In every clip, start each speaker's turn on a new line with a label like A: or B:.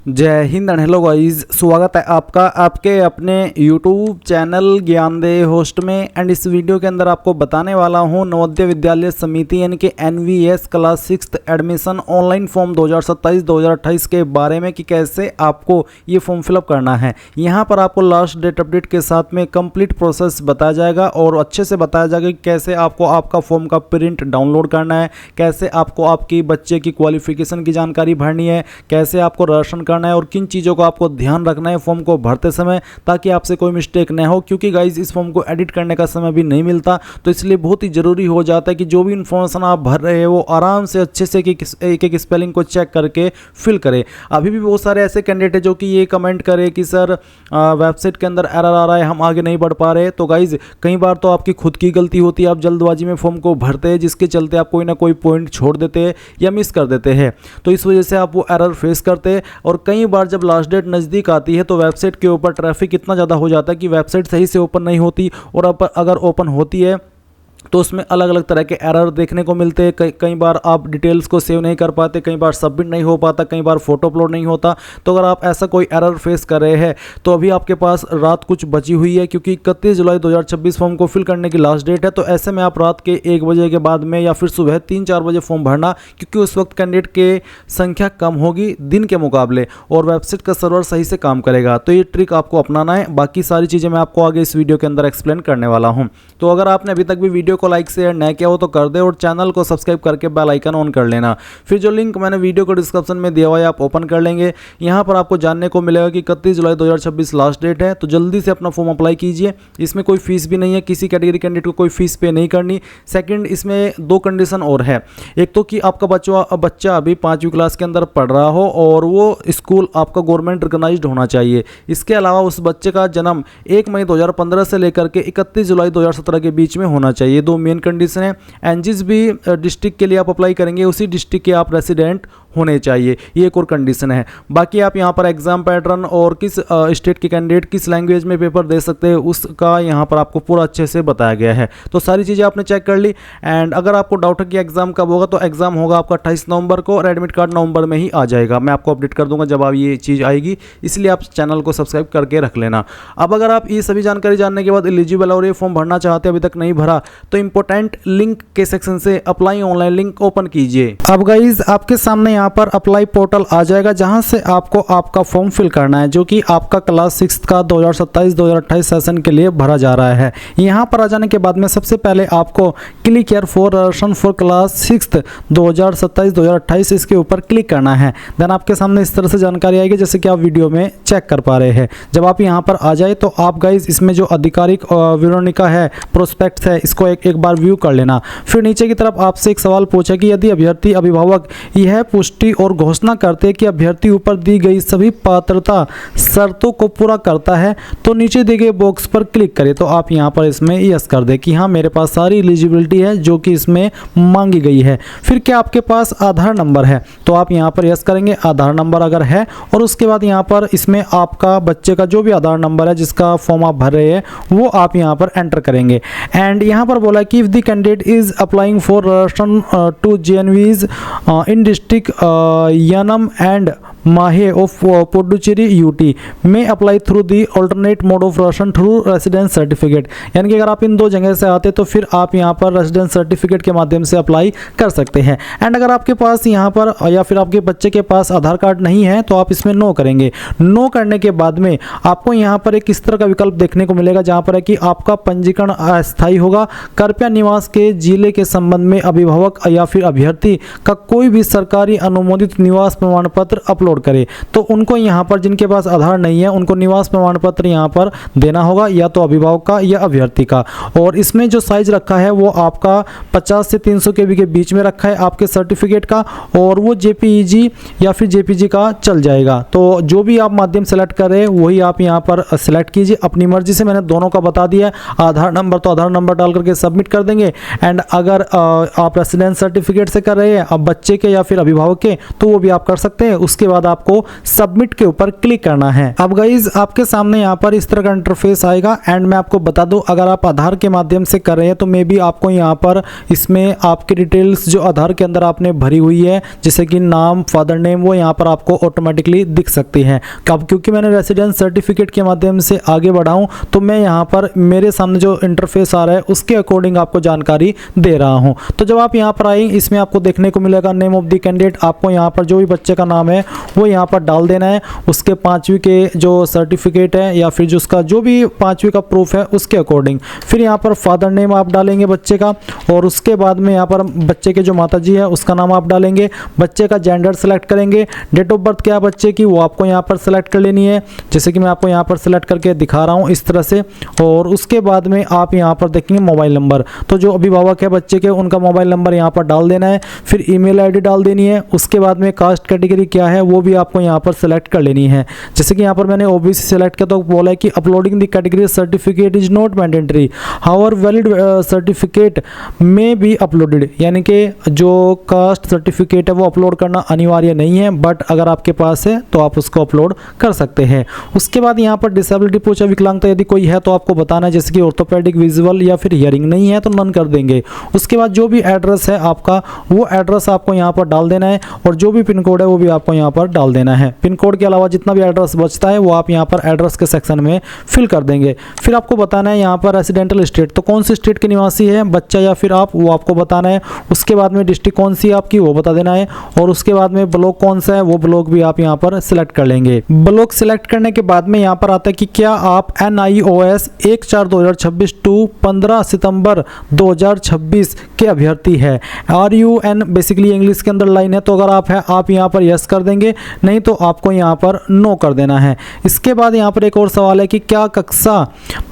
A: जय Hind and hello guys, स्वागत है आपका आपके अपने यूट्यूब चैनल ज्ञानदेह होस्ट में। एंड इस वीडियो के अंदर आपको बताने वाला हूं नवोदय विद्यालय समिति यानी कि NVS class 6 admission online form 2027-2028 के बारे में कि कैसे आपको ये फॉर्म फिलअप करना है। यहां पर आपको लास्ट डेट अपडेट के साथ में कंप्लीट प्रोसेस बताया जाएगा और अच्छे से बताया जाएगा कि कैसे आपको आपका फॉर्म का प्रिंट डाउनलोड करना है, कैसे आपको आपकी बच्चे की क्वालिफिकेशन की जानकारी भरनी है, कैसे आपको राशन करना है और किन चीज़ों को आपको ध्यान रखना है फॉर्म को भरते समय ताकि आपसे कोई मिस्टेक न हो। क्योंकि गाइज इस फॉर्म को एडिट करने का समय भी नहीं मिलता, तो इसलिए बहुत ही ज़रूरी हो जाता है कि जो भी इन्फॉर्मेशन आप भर रहे हैं वो आराम से अच्छे से एक एक स्पेलिंग को चेक करके फिल करें। अभी भी बहुत सारे ऐसे कैंडिडेट है जो कि ये कमेंट करें कि सर वेबसाइट के अंदर एरर आ रहा है, हम आगे नहीं बढ़ पा रहे। तो गाइज कई बार तो आपकी खुद की गलती होती है, आप जल्दबाजी में फॉर्म को भरते हैं जिसके चलते आप कोई ना कोई पॉइंट छोड़ देते हैं या मिस कर देते हैं, तो इस वजह से आप वो एरर फेस करते हैं। और कई बार जब लास्ट डेट नज़दीक आती है तो वेबसाइट के ऊपर ट्रैफिक इतना ज़्यादा हो जाता है कि वेबसाइट सही से ओपन नहीं होती, और अगर ओपन होती है तो उसमें अलग अलग तरह के एरर देखने को मिलते हैं। कई बार आप डिटेल्स को सेव नहीं कर पाते, कई बार सबमिट नहीं हो पाता, कई बार फोटो अपलोड नहीं होता। तो अगर आप ऐसा कोई एरर फेस कर रहे हैं तो अभी आपके पास रात कुछ बची हुई है, क्योंकि 31 जुलाई 2026 फॉर्म को फिल करने की लास्ट डेट है। तो ऐसे में आप रात के 1 बजे के बाद में या फिर सुबह 3-4 बजे फॉर्म भरना, क्योंकि उस वक्त कैंडिडेट के संख्या कम होगी दिन के मुकाबले और वेबसाइट का सर्वर सही से काम करेगा। तो ये ट्रिक आपको अपनाना है। बाकी सारी चीज़ें मैं आपको आगे इस वीडियो के अंदर एक्सप्लेन करने वाला हूँ। तो अगर आपने अभी तक भी वीडियो को लाइक शेयर न किया हो तो कर दे और चैनल को सब्सक्राइब करके बेल आइकन ऑन कर लेना। फिर जो लिंक मैंने वीडियो को डिस्क्रिप्शन में दिया हुआ है आप ओपन कर लेंगे। यहाँ पर आपको जानने को मिलेगा कि 31 जुलाई 2026 लास्ट डेट है, तो जल्दी से अपना फॉर्म अप्लाई कीजिए। इसमें कोई फीस भी नहीं है, किसी कैटेगरी कैंडिडेट को कोई फीस पे नहीं करनी। सेकंड, इसमें 2 कंडीशन और है। एक तो कि आपका बच्चा अभी 5वीं क्लास के अंदर पढ़ रहा हो और वो स्कूल आपका गवर्नमेंट रिकॉग्नाइज्ड होना चाहिए। इसके अलावा उस बच्चे का जन्म 1 मई 2015 से लेकर के 31 जुलाई 2017 के बीच में होना चाहिए। 2 मेन कंडीशन है। एंड जिस भी डिस्ट्रिक्ट के लिए आप अप्लाई करेंगे उसी डिस्ट्रिक्ट के आप रेसिडेंट होने चाहिए, ये एक और कंडीशन है। बाकी आप यहाँ पर एग्जाम पैटर्न और किस स्टेट के कैंडिडेट किस लैंग्वेज में पेपर दे सकते हैं उसका यहाँ पर आपको पूरा अच्छे से बताया गया है। तो सारी चीज़ें आपने चेक कर ली। एंड अगर आपको डाउट है कि एग्जाम कब होगा, तो एग्जाम होगा आपका 28 नवंबर को और एडमिट कार्ड नवंबर में ही आ जाएगा। मैं आपको अपडेट कर दूंगा जब आप ये चीज़ आएगी, इसलिए आप चैनल को सब्सक्राइब करके रख लेना। अब अगर आप ये सभी जानकारी जानने के बाद एलिजिबल और ये फॉर्म भरना चाहते हैं, अभी तक नहीं भरा, तो इंपॉर्टेंट लिंक के सेक्शन से अप्लाई ऑनलाइन लिंक ओपन कीजिए। अब गाइज आपके सामने यहाँ पर अप्लाई पोर्टल आ जाएगा जहां से आपको आपका फॉर्म फिल करना है, जो कि आपका क्लास 6 का 2027-2028 सेशन के लिए भरा जा रहा है। यहाँ पर आ जाने के बाद में सबसे पहले आपको click here for registration for class 6 2027-2028 इसके ऊपर क्लिक करना है। देन आपके सामने इस तरह से जानकारी आएगी जैसे कि आप वीडियो में चेक कर पा रहे हैं। जब आप यहाँ पर आ जाए तो आप गाइज इसमें जो आधिकारिक विवरणिका है, प्रोस्पेक्ट है, इसको एक बार व्यू कर लेना। फिर नीचे की तरफ आपसे एक सवाल पूछा कि यदि अभ्यर्थी अभिभावक यह पुष्टि और घोषणा करते हैं कि अभ्यर्थी ऊपर दी गई सभी पात्रता शर्तों को पूरा करता है, तो नीचे दिए गए बॉक्स पर क्लिक करें। तो आप यहां पर इसमें यस कर दें कि हाँ मेरे पास सारी एलिजिबिलिटी है जो कि इसमें मांगी गई है। फिर क्या आपके पास आधार नंबर है, तो आप यहां पर यस करेंगे आधार नंबर अगर है, और उसके बाद यहां पर इसमें आपका बच्चे का जो भी आधार नंबर है जिसका फॉर्म आप भर रहे हैं वो आप यहां पर एंटर करेंगे। एंड यहां पर बोला कि if the candidate is applying for registration to JNVs in district Yanam and Mahe of Puducherry UT may apply through the alternate mode of registration through residence certificate। यानी कि अगर आप इन 2 जगह से आते तो फिर आप यहाँ पर रेसिडेंस सर्टिफिकेट के माध्यम से अप्लाई कर सकते हैं। एंड अगर आपके पास यहाँ पर या फिर आपके बच्चे के पास आधार कार्ड नहीं है तो आप इसमें नो करेंगे। नो करने के बाद में आपको यहाँ पर एक इस तरह का विकल्प देखने को मिलेगा जहाँ पर है कि आपका पंजीकरण अस्थायी होगा। कृपया निवास के जिले के संबंध में अभिभावक या फिर अभ्यर्थी का कोई भी सरकारी अनुमोदित निवास प्रमाण पत्र अपलोड करे। तो उनको यहाँ पर जिनके पास आधार नहीं है उनको निवास प्रमाण पत्र यहाँ पर देना होगा, या तो अभिभावक का या अभ्यर्थी का। और इसमें जो साइज रखा है वो आपका 50 से 300 KB के बीच में रखा है आपके सर्टिफिकेट का, और वो JPEG या फिर JPG का चल जाएगा। तो जो भी आप माध्यम सेलेक्ट कर रहे हैं वही आप यहाँ पर सेलेक्ट कीजिए अपनी मर्जी से। मैंने दोनों का बता दिया। आधार नंबर तो आधार नंबर डाल करके सबमिट कर देंगे। एंड अगर आप रेसिडेंस सर्टिफिकेट से कर रहे हैं अब बच्चे के या फिर अभिभावक के, तो वो भी आप कर सकते हैं। उसके बाद बाद आपको सबमिट के ऊपर क्लिक करना है। अब गाइज आपके सामने यहाँ पर इस तरह का इंटरफेस आएगा। एंड मैं आपको बता दूं, अगर आप आधार के माध्यम से कर रहे हैं तो मे बी आपको यहाँ पर इसमें आपकी डिटेल्स जो आधार के अंदर आपने भरी हुई है, जैसे कि नाम, फादर नेम, वो यहाँ पर आपको ऑटोमेटिकली दिख सकती है। कब? क्योंकि मैंने रेसिडेंस सर्टिफिकेट के माध्यम से आगे बढ़ा हूँ तो मैं यहाँ पर मेरे सामने जो इंटरफेस आ रहा है उसके अकॉर्डिंग आपको जानकारी दे रहा हूँ। तो जब आप यहाँ पर आएंगे इसमें आपको देखने को मिलेगा नेम ऑफ द कैंडिडेट। आपको यहाँ पर जो भी बच्चे का नाम है वो यहाँ पर डाल देना है, उसके 5वीं के जो सर्टिफिकेट है या फिर जिसका जो भी 5वीं का प्रूफ है उसके अकॉर्डिंग। फिर यहाँ पर फादर नेम आप डालेंगे बच्चे का, और उसके बाद में यहाँ पर बच्चे के जो माताजी है उसका नाम आप डालेंगे। बच्चे का जेंडर सेलेक्ट करेंगे। डेट ऑफ बर्थ क्या है बच्चे की वो आपको यहाँ पर सेलेक्ट कर लेनी है, जैसे कि मैं आपको यहाँ पर सेलेक्ट करके दिखा रहा हूँ इस तरह से। और उसके बाद में आप यहाँ पर देखेंगे मोबाइल नंबर, तो जो अभिभावक है बच्चे के उनका मोबाइल नंबर यहाँ पर डाल देना है। फिर ईमेल आईडी डाल देनी है। उसके बाद में कास्ट कैटेगरी क्या है वो भी आपको यहाँ पर सेलेक्ट कर लेनी है, जैसे कि यहाँ पर मैंने ओबीसी सेलेक्ट किया तो बोला है कि uploading the category certificate is not mandatory, however valid certificate में बी अपलोडेड, यानी कि जो कास्ट सर्टिफिकेट है वो अपलोड करना अनिवार्य नहीं है, बट अगर आपके पास है तो आप उसको अपलोड कर सकते हैं। उसके बाद यहाँ पर डिसेबिलिटी पूछा, विकलांगता यदि कोई है तो आपको बताना है, जैसे कि ऑर्थोपेडिक, विजुअल या फिर हियरिंग नहीं है तो नन कर देंगे। उसके बाद जो भी एड्रेस है आपका वो एड्रेस आपको यहाँ पर डाल देना है, और जो भी पिन कोड है वो भी आपको यहाँ पर डाल देना है। पिन कोड के अलावा जितना भी एड्रेस बचता है वो आप यहाँ पर एड्रेस के सेक्शन में फिल कर देंगे। फिर आपको बताना है यहाँ पर रेसिडेंटल स्टेट, तो कौन सी स्टेट के निवासी है बच्चा या फिर आप, वो आपको बताना है। उसके बाद में डिस्ट्रिक्ट कौन सी है आपकी वो बता देना है, और उसके बाद में ब्लॉक कौन सा है वो ब्लॉक भी आप यहाँ पर सिलेक्ट कर लेंगे। ब्लॉक सिलेक्ट करने के बाद में यहाँ पर आता है कि क्या आप NIOS 1/4/2026 टू 15 सितंबर 2026 के अभ्यर्थी है। RUN बेसिकली इंग्लिश के अंदर लाइन है, तो अगर आप है आप यहाँ पर यस कर देंगे, नहीं तो आपको यहाँ पर नो कर देना है। इसके बाद यहाँ पर एक और सवाल है कि क्या कक्षा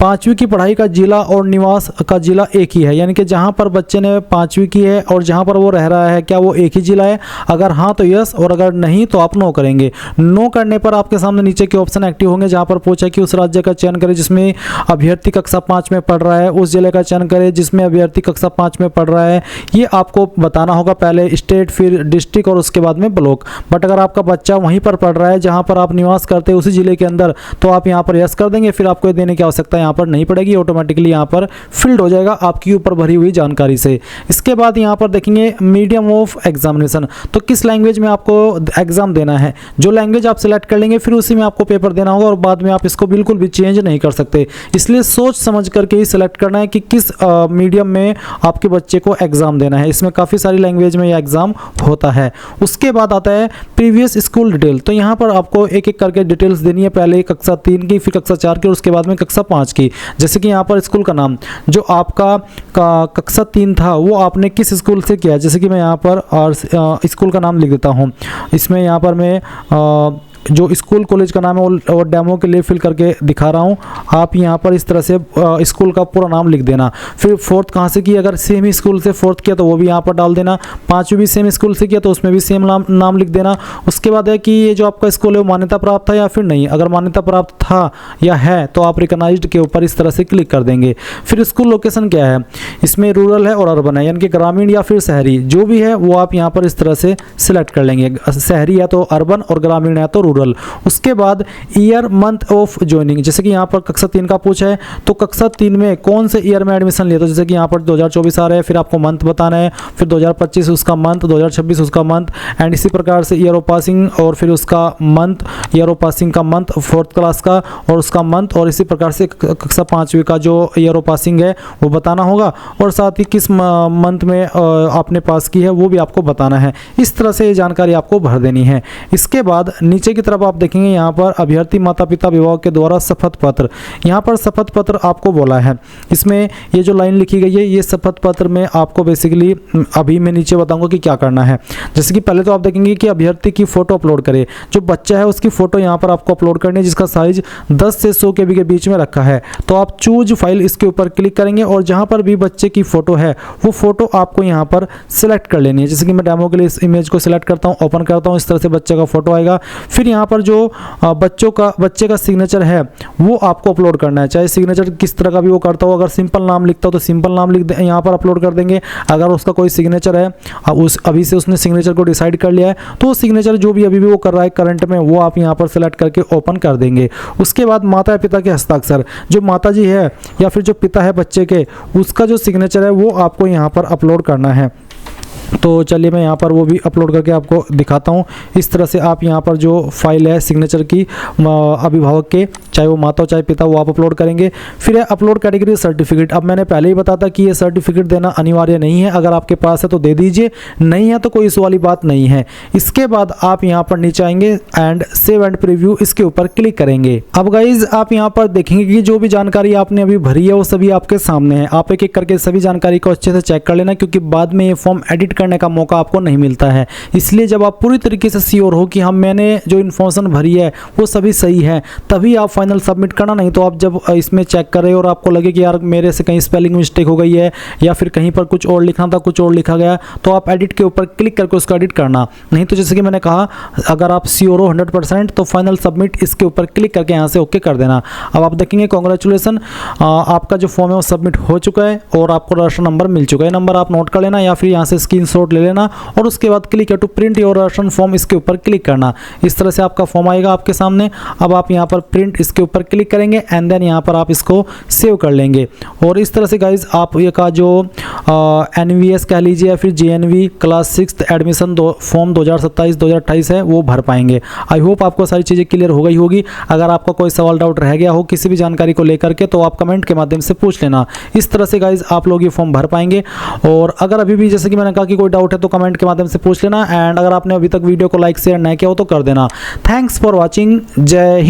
A: 5वीं की पढ़ाई का जिला और निवास का जिला एक ही है, यानी कि जहाँ पर बच्चे ने 5वीं की है और जहाँ पर वो रह रहा है क्या वो एक ही जिला है। अगर हाँ तो यस, और अगर नहीं तो आप नो करेंगे। नो करने पर आपके सामने नीचे के ऑप्शन एक्टिव होंगे, जहाँ पर पूछा कि उस राज्य का चयन करें जिसमें अभ्यर्थी कक्षा 5 में पढ़ रहा है, उस जिले का चयन करें जिसमें अभ्यर्थी कक्षा 5 में पढ़ रहा है। ये आपको बताना होगा, पहले स्टेट फिर डिस्ट्रिक्ट और उसके बाद में ब्लॉक। बट अगर आपका बच्चा वहीं पर पढ़ रहा है जहाँ पर आप निवास करते हैं उसी जिले के अंदर, तो आप यहाँ पर यस कर देंगे। फिर आपको देने की आवश्यकता यहाँ पर नहीं पड़ेगी, ऑटोमेटिकली यहाँ पर फिल्ड हो जाएगा आपकी ऊपर भरी हुई जानकारी से। इसके बाद यहाँ पर देखेंगे मीडियम ऑफ एग्जामिनेशन, तो किस लैंग्वेज में आपको एग्जाम देना है। जो लैंग्वेज आप सिलेक्ट कर लेंगे फिर उसी में आपको पेपर देना होगा, और बाद में आप इसको बिल्कुल भी चेंज नहीं कर सकते। इसलिए सोच समझ करके ही सिलेक्ट करना है कि किस मीडियम में आपके बच्चे को एग्जाम देना है। इसमें काफ़ी सारी लैंग्वेज में यह एग्जाम होता है। उसके बाद आता है प्रीवियस स्कूल डिटेल, तो यहाँ पर आपको एक एक करके डिटेल्स देनी है, पहले कक्षा 3 की, फिर कक्षा 4 की और उसके बाद में कक्षा 5 की। जैसे कि यहाँ पर स्कूल का नाम जो आपका कक्षा 3 था वो आपने किस स्कूल से किया, जैसे कि मैं यहाँ पर और स्कूल का नाम लिख देता हूँ। इसमें यहाँ पर मैं जो स्कूल कॉलेज का नाम है वो डेमो के लिए फिल करके दिखा रहा हूँ। आप यहाँ पर इस तरह से स्कूल का पूरा नाम लिख देना। फिर 4th कहाँ से की, अगर सेम ही स्कूल से 4th किया तो वो भी यहाँ पर डाल देना। 5वीं भी सेम स्कूल से किया तो उसमें भी सेम नाम लिख देना। उसके बाद है कि ये जो आपका स्कूल है वो मान्यता प्राप्त था या फिर नहीं। अगर मान्यता प्राप्त था या है तो आप रिकॉग्नाइज्ड के ऊपर इस तरह से क्लिक कर देंगे। फिर स्कूल लोकेशन क्या है, इसमें रूरल है और अर्बन है, यानी कि ग्रामीण या फिर शहरी, जो भी है वो आप यहाँ पर इस तरह से सिलेक्ट कर लेंगे। शहरी है तो अर्बन और ग्रामीण है तो रूरल। उसके बाद ईयर मंथ ऑफ ज्वाइनिंग, जैसे कि यहाँ पर कक्षा 3 का पूछा है तो कक्षा 3 में कौन से ईयर में एडमिशन लिया, तो जैसे कि यहाँ पर 2024 आ रहा है, फिर आपको मंथ बताना है, फिर 2025 उसका मंथ, 2026 उसका मंथ, एंड इसी प्रकार से ईयर ऑफ पासिंग और फिर उसका मंथ, ईयर ऑफ पासिंग का मंथ 4th क्लास का और उसका मंथ, और इसी प्रकार से कक्षा 5वीं का जो ईयर ऑफ पासिंग है वो बताना होगा, और साथ ही किस मंथ में आपने पास की है वो भी आपको बताना है। इस तरह से ये जानकारी आपको भर देनी है। इसके बाद नीचे की तरफ आप देखेंगे यहाँ पर अभ्यर्थी माता पिता विभाग के द्वारा शपथ पत्र, यहाँ पर शपथ पत्र आपको बोला है। इसमें ये जो लाइन लिखी गई है ये शपथ पत्र में आपको बेसिकली अभी मैं नीचे बताऊंगा कि क्या करना है। जैसे कि पहले तो आप देखेंगे कि अभ्यर्थी की फोटो अपलोड करे, जो बच्चा है उसकी फोटो यहाँ पर आपको अपलोड करनी है जिसका साइज 10 से 100 KB के बीच में रखा है। तो आप चूज फाइल इसके ऊपर क्लिक करेंगे और जहाँ पर भी बच्चे की फोटो है वो फोटो आपको यहाँ पर सिलेक्ट कर लेनी है। जैसे कि मैं डेमो के लिए इस इमेज को सिलेक्ट करता हूँ, ओपन करता हूँ, इस तरह से बच्चे का फोटो आएगा। फिर फिर यहाँ पर जो बच्चे का सिग्नेचर है वो आपको अपलोड करना है, चाहे सिग्नेचर किस तरह का भी वो करता हो। अगर सिंपल नाम लिखता हो तो सिंपल नाम लिख दे, यहाँ पर अपलोड कर देंगे। अगर उसका कोई सिग्नेचर है, अभी से उसने सिग्नेचर को डिसाइड कर लिया है, तो सिग्नेचर जो भी अभी भी वो कर रहा है करंट में, वो आप यहाँ पर सेलेक्ट करके ओपन कर देंगे। उसके बाद माता या पिता के हस्ताक्षर, जो माता जी है या फिर जो पिता है बच्चे के, उसका जो सिग्नेचर है वो आपको यहाँ पर अपलोड करना है। तो चलिए मैं यहाँ पर वो भी अपलोड करके आपको दिखाता हूँ। इस तरह से आप यहाँ पर जो फाइल है सिग्नेचर की अभिभावक के, चाहे वो माता हो चाहे पिता, वो आप अपलोड करेंगे। फिर है अपलोड कैटेगरी सर्टिफिकेट। अब मैंने पहले ही बताया था कि ये सर्टिफिकेट देना अनिवार्य नहीं है, अगर आपके पास है तो दे दीजिए, नहीं है तो कोई इस वाली बात नहीं है। इसके बाद आप यहाँ पर नीचे आएंगे एंड सेव एंड प्रीव्यू, इसके ऊपर क्लिक करेंगे। अब गाइज आप यहाँ पर देखेंगे कि जो भी जानकारी आपने अभी भरी है वो सभी आपके सामने है। आप एक एक करके सभी जानकारी को अच्छे से चेक कर लेना, क्योंकि बाद में ये फॉर्म एडिट करने का मौका आपको नहीं मिलता है। इसलिए जब आप पूरी तरीके से श्योर हो कि मैंने जो इन्फॉर्मेशन भरी है वो सभी सही है, तभी आप फाइनल सबमिट करना। नहीं तो आप जब इसमें चेक करें और आपको लगे कि यार मेरे से कहीं स्पेलिंग मिस्टेक हो गई है या फिर कहीं पर कुछ और लिखना था कुछ और लिखा गया, तो आप एडिट के ऊपर क्लिक करके उसको एडिट करना। नहीं तो जैसे कि मैंने कहा, अगर आप श्योर हो 100% तो फाइनल सबमिट इसके ऊपर क्लिक करके यहाँ से ओके कर देना। अब आप देखेंगे कांग्रेचुलेसन, आपका जो फॉर्म है वो सबमिट हो चुका है और आपको राशन नंबर मिल चुका है। नंबर आप नोट कर लेना या फिर यहाँ से स्क्रीनशॉट ले लेना और उसके बाद click to print your ration form, इसके ऊपर क्लिक करना। इस तरह से आपका फॉर्म आएगा आपके सामने। अब आप यहाँ पर प्रिंट इसके ऊपर क्लिक करेंगे एंड देन यहाँ पर आप इसको सेव कर लेंगे। और इस तरह से गाइज आप ये का जो NVS कह लीजिए या फिर JNV क्लास 6 एडमिशन फॉर्म 2027-2028 है वो भर पाएंगे। आई होप आपको सारी चीज़ें क्लियर हो गई होगी। अगर आपका कोई सवाल डाउट रह गया हो किसी भी जानकारी को लेकर के, तो आप कमेंट के माध्यम से पूछ लेना। इस तरह से गाइज आप लोग ये फॉर्म भर पाएंगे। और अगर अभी भी जैसे कि मैंने कहा कि कोई डाउट है तो कमेंट के माध्यम से पूछ लेना। एंड अगर आपने अभी तक वीडियो को लाइक शेयर नहीं किया हो तो कर देना। Thanks for watching. जय हिंद।